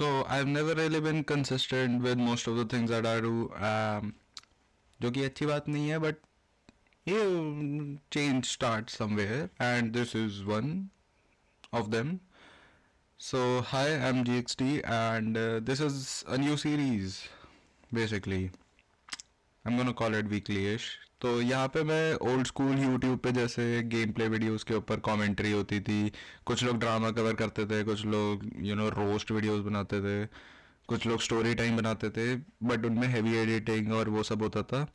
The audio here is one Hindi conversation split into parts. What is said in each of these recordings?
So I've never really been consistent with most of the things that I do, जो कि अच्छी बात नहीं है, but you change starts somewhere, and this is one of them. So hi, I'm GXT, and this is a new series. Basically, I'm gonna call it weekly-ish. तो यहाँ पे मैं ओल्ड स्कूल यूट्यूब पे जैसे गेम प्ले वीडियोज़ के ऊपर कमेंट्री होती थी, कुछ लोग ड्रामा कवर करते थे, कुछ लोग रोस्ट वीडियोज़ बनाते थे, कुछ लोग स्टोरी टाइम बनाते थे, बट उनमें हैवी एडिटिंग और वो सब होता था.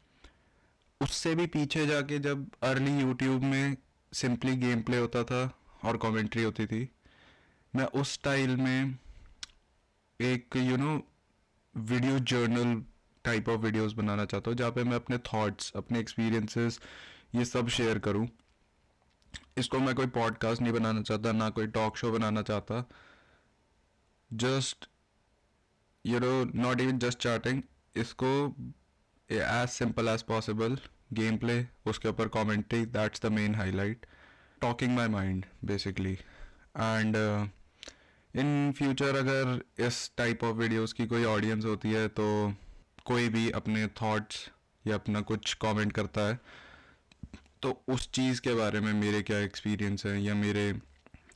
उससे भी पीछे जाके जब अर्ली यूट्यूब में सिंपली गेम प्ले होता था और कमेंट्री होती थी, मैं उस स्टाइल में एक video journal type of videos बनाना चाहता हूँ, जहाँ पे मैं अपने थॉट्स, अपने एक्सपीरियंसेस ये सब शेयर करूँ. इसको मैं कोई पॉडकास्ट नहीं बनाना चाहता, ना कोई टॉक शो बनाना चाहता. Just not even just chatting. इसको as simple as possible game play, उसके ऊपर commentary, that's the main highlight. Talking my mind basically. And in future अगर इस टाइप ऑफ वीडियोस की कोई ऑडियंस होती है, तो कोई भी अपने थॉट्स या अपना कुछ कमेंट करता है, तो उस चीज़ के बारे में मेरे क्या एक्सपीरियंस है या मेरे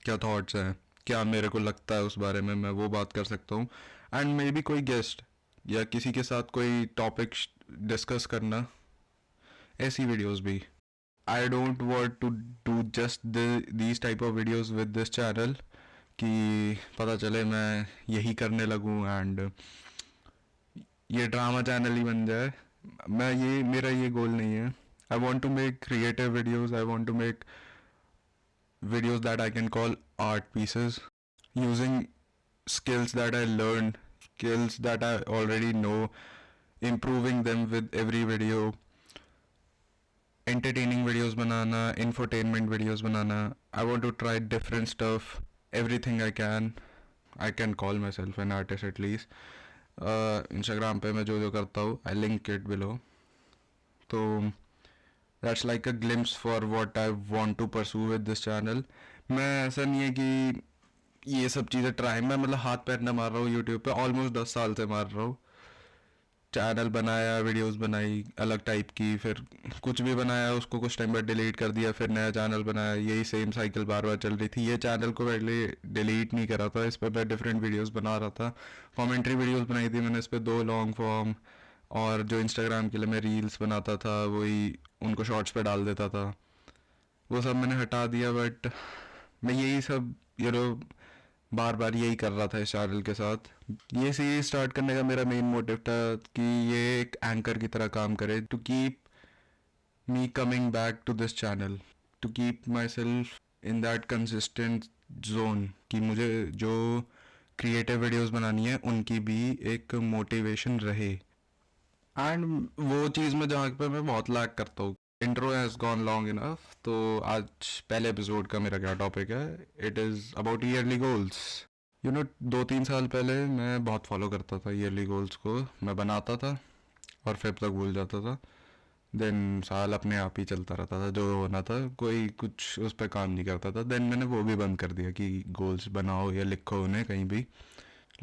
क्या थॉट्स हैं, क्या मेरे को लगता है उस बारे में, मैं वो बात कर सकता हूँ. एंड मे बी कोई गेस्ट या किसी के साथ कोई टॉपिक डिस्कस करना, ऐसी वीडियोस भी. I don't want to do just these type of videos with this channel कि पता चले मैं यही करने लगूँ एंड ये ड्रामा चैनल ही बन जाए. मेरा ये गोल नहीं है. I want to make creative videos. I want to make videos that I can call art pieces, using skills that I learned, skills that I already know, improving them with every video. Entertaining videos banana, infotainment videos banana. I want to try different stuff, everything I can. I can call myself an artist at least. Instagram पे मैं जो जो करता हूँ, I link it below. तो that's like a glimpse for what I want to pursue with this channel. मैं ऐसा नहीं है कि ये सब चीज़ें ट्राई, मैं मतलब हाथ पैर न मार रहा हूँ यूट्यूब पे. ऑलमोस्ट 10 साल से मार रहा हूँ. चैनल बनाया, वीडियोस बनाई अलग टाइप की, फिर कुछ भी बनाया, उसको कुछ टाइम बाद डिलीट कर दिया, फिर नया चैनल बनाया. यही सेम साइकिल बार बार चल रही थी. ये चैनल को पहले डिलीट नहीं करा था, इस पर मैं डिफरेंट वीडियोस बना रहा था. कॉमेंट्री वीडियोस बनाई थी मैंने इस पर, 2 लॉन्ग फॉर्म, और जो इंस्टाग्राम के लिए मैं रील्स बनाता था वही उनको शॉर्ट्स पे डाल देता था. वो सब मैंने हटा दिया. बट मैं यही सब बार बार यही कर रहा था इस चैनल के साथ. ये सीरीज स्टार्ट करने का मेरा मेन मोटिव था कि ये एक एंकर की तरह काम करे, to keep me coming back to this channel, to keep myself in that consistent zone, कि मुझे जो क्रिएटिव वीडियोस बनानी है उनकी भी एक मोटिवेशन रहे. एंड वो चीज़ में जहाँ पे मैं बहुत लैक करता हूँ. Intro has gone long enough. तो आज पहले एपिसोड का मेरा क्या टॉपिक है, it is about yearly goals. 2-3 साल पहले मैं बहुत फॉलो करता था ईयरली गोल्स को. मैं बनाता था और फिर तक भूल जाता था. देन साल अपने आप ही चलता रहता था, जो होना था, कोई कुछ उस पर काम नहीं करता था. देन मैंने वो भी बंद कर दिया कि गोल्स बनाओ या लिखो उन्हें कहीं भी.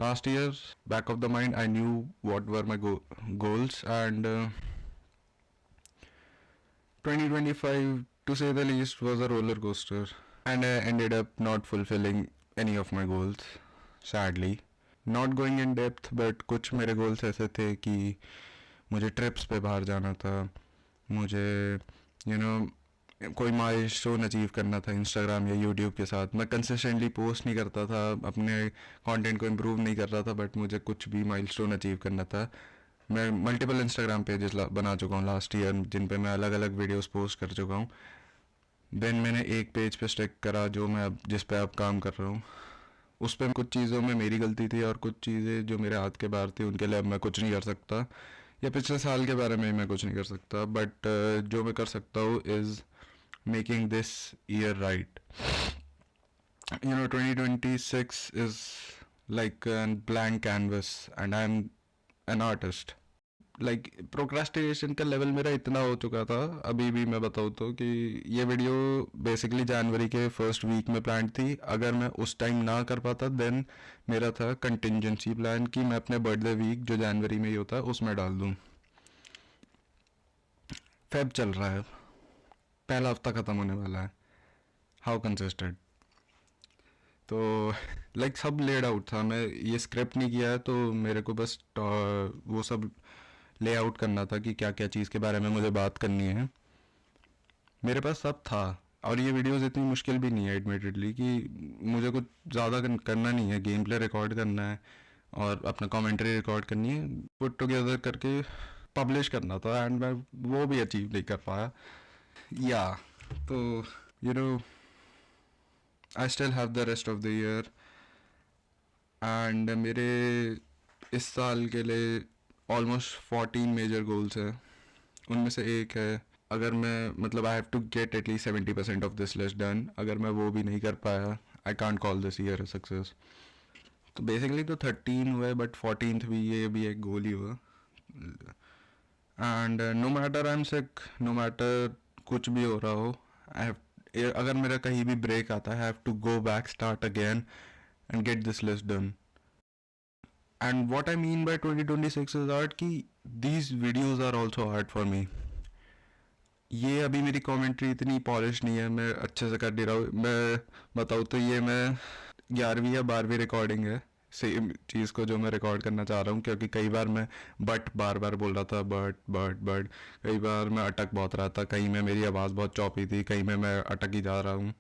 Last year, back of the mind, I knew what were my goals, and 2025, to say the least, was a roller coaster, and I ended up not fulfilling any of my goals, sadly. Not going in depth, but कुछ मेरे goals ऐसे थे कि मुझे trips पे बाहर जाना था, मुझे कोई माइलस्टोन अचीव करना था इंस्टाग्राम या यूट्यूब के साथ. मैं कंसिस्टेंटली पोस्ट नहीं करता था, अपने कंटेंट को इम्प्रूव नहीं कर रहा था, बट मुझे कुछ भी माइलस्टोन अचीव करना था. मैं मल्टीपल इंस्टाग्राम पेजेस बना चुका हूँ लास्ट ईयर, जिन पे मैं अलग अलग वीडियोस पोस्ट कर चुका हूँ. देन मैंने एक पेज पे स्टिक करा जो मैं अब जिस पे अब काम कर रहा हूँ. उस पर कुछ चीज़ों में मेरी गलती थी और कुछ चीज़ें जो मेरे हाथ के बाहर थी उनके लिए अब मैं कुछ नहीं कर सकता, या पिछले साल के बारे में मैं कुछ नहीं कर सकता. बट जो मैं कर सकता हूँ is making this year right. 2026 is like a blank canvas and I'm an artist. Like procrastination का लेवल मेरा इतना हो चुका था अभी भी, मैं बताऊँ तो, कि ये वीडियो बेसिकली जनवरी के फर्स्ट वीक में प्लान थी। अगर मैं उस टाइम ना कर पाता देन मेरा था कंटिजेंसी प्लान कि मैं अपने बर्थडे वीक जो जनवरी में ही होता है उसमें डाल दूँ। फेब चल रहा है, पहला हफ्ता ख़त्म होने वाला है, हाउ कंसिस्टेंट। तो लाइक सब लेड आउट था, मैं ये स्क्रिप्ट नहीं किया है तो मेरे को बस वो सब लेआउट करना था कि क्या क्या चीज़ के बारे में मुझे बात करनी है। मेरे पास सब था, और ये वीडियोस इतनी मुश्किल भी नहीं है एडमिटेडली, कि मुझे कुछ ज़्यादा करना नहीं है, गेम प्ले रिकॉर्ड करना है और अपना कमेंट्री रिकॉर्ड करनी है, पुट टुगेदर करके पब्लिश करना था, एंड मैं वो भी अचीव नहीं कर पाया। या तो you know I still have the rest of the year, and मेरे इस साल के लिए ऑलमोस्ट 14 मेजर गोल्स हैं। उनमें से एक है, अगर मैं मतलब I have to get at least 70% of this list done, अगर मैं वो भी नहीं कर पाया I can't call this year a success. तो बेसिकली तो 13 हुआ है, बट 14th भी, ये भी एक गोल ही हुआ। And no matter I am sick, no matter कुछ भी हो रहा हो, आई हैव, अगर मेरा कहीं भी ब्रेक आता है, I have to go back, start again and get this list done. And what I mean by 2026 is art, कि these videos are also art for me. ये अभी मेरी कमेंट्री इतनी पॉलिश नहीं है, मैं अच्छे से कर नहीं रहा हूँ। मैं बताऊँ तो ये मैं 11वीं या 12वीं रिकॉर्डिंग है सेम चीज़ को जो मैं रिकॉर्ड करना चाह रहा हूँ, क्योंकि कई बार मैं बट बार बार बोल रहा था, बट कई बार मैं अटक बहुत रहा था, कहीं में मेरी आवाज़ बहुत चौपी थी, कहीं में मैं अटक ही जा रहा हूँ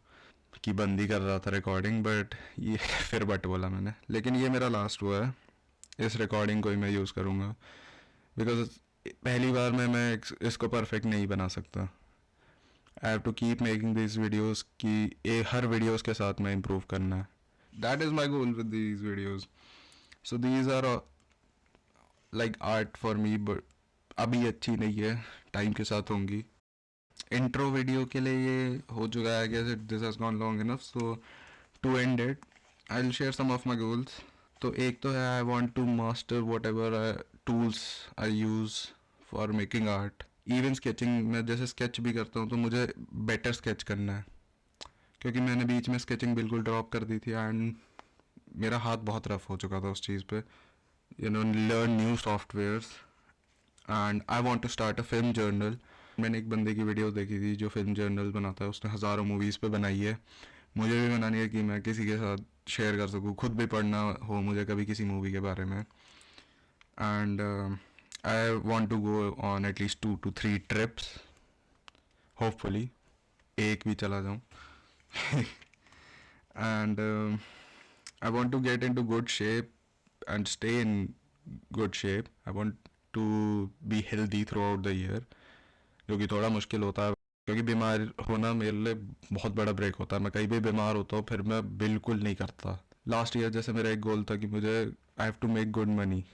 कि बंद ही कर रहा था रिकॉर्डिंग, बट ये फिर बट बोला मैंने। लेकिन ये मेरा लास्ट हुआ है, इस रिकॉर्डिंग को ही मैं यूज़ करूँगा, बिकॉज पहली बार में मैं इसको परफेक्ट नहीं बना सकता। I have to keep making this videos कि हर वीडियोस के साथ मैं इम्प्रूव करना है। That is my goal with these videos. So these are like art for me, but अभी अच्छी नहीं है, टाइम के साथ होंगी। इंट्रो वीडियो के लिए ये हो चुका है, I guess it this has gone long enough, so to end it I will share some of my goals. तो एक तो है, I want to master whatever tools I use for making art. Even sketching, मैं जैसे स्केच भी करता हूँ तो मुझे बेटर स्केच करना है, क्योंकि मैंने बीच में स्केचिंग बिल्कुल ड्रॉप कर दी थी, एंड मेरा हाथ बहुत रफ हो चुका था उस चीज़ पे। You know, learn new softwares, and I want to start a film journal. मैंने एक बंदे की वीडियो देखी थी जो फिल्म जर्नल बनाता है, उसने हज़ारों मूवीज़ पे बनाई है। मुझे भी बनानी है कि मैं किसी के साथ शेयर कर सकूँ, खुद भी पढ़ना हो मुझे कभी किसी मूवी के बारे में। And I want to go on at least 2 to 3 trips, hopefully एक भी चला जाऊँ। And I want to get into good shape and stay in good shape. I want to be healthy throughout the year, जो कि थोड़ा मुश्किल होता है, क्योंकि बीमार होना मेरे लिए बहुत बड़ा ब्रेक होता है। मैं कहीं भी बीमार होता हूँ फिर मैं बिल्कुल नहीं करता। लास्ट ईयर जैसे मेरा एक गोल था कि मुझे I have to make good money,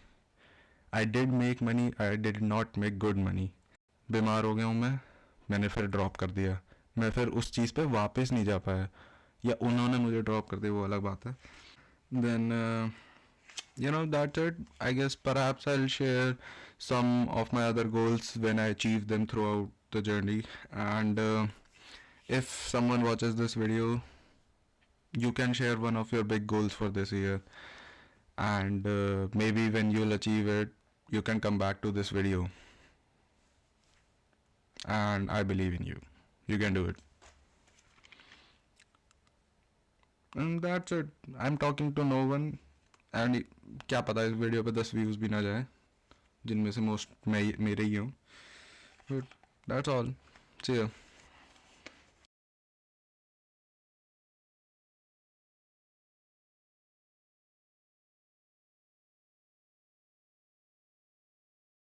I did make money, I did not make good money. बीमार हो गया हूँ मैं, मैंने फिर ड्रॉप कर दिया, मैं फिर उस चीज़ पे वापस नहीं जा पाया, या उन्होंने मुझे ड्रॉप कर दिया, वो अलग बात है। Then that's it. I guess perhaps I'll share some of my other goals when I achieve them throughout the journey. And if someone watches this video, you can share one of your big goals for this year, and maybe when you'll achieve it, you can come back to this video, and I believe in you. You can do it. And that's it. I'm talking to no one, and क्या पता इस वीडियो पे 10 व्यूज़ भी ना जाए, जिनमें से मोस्ट मैं मेरे ही हूँ। But that's all, see you.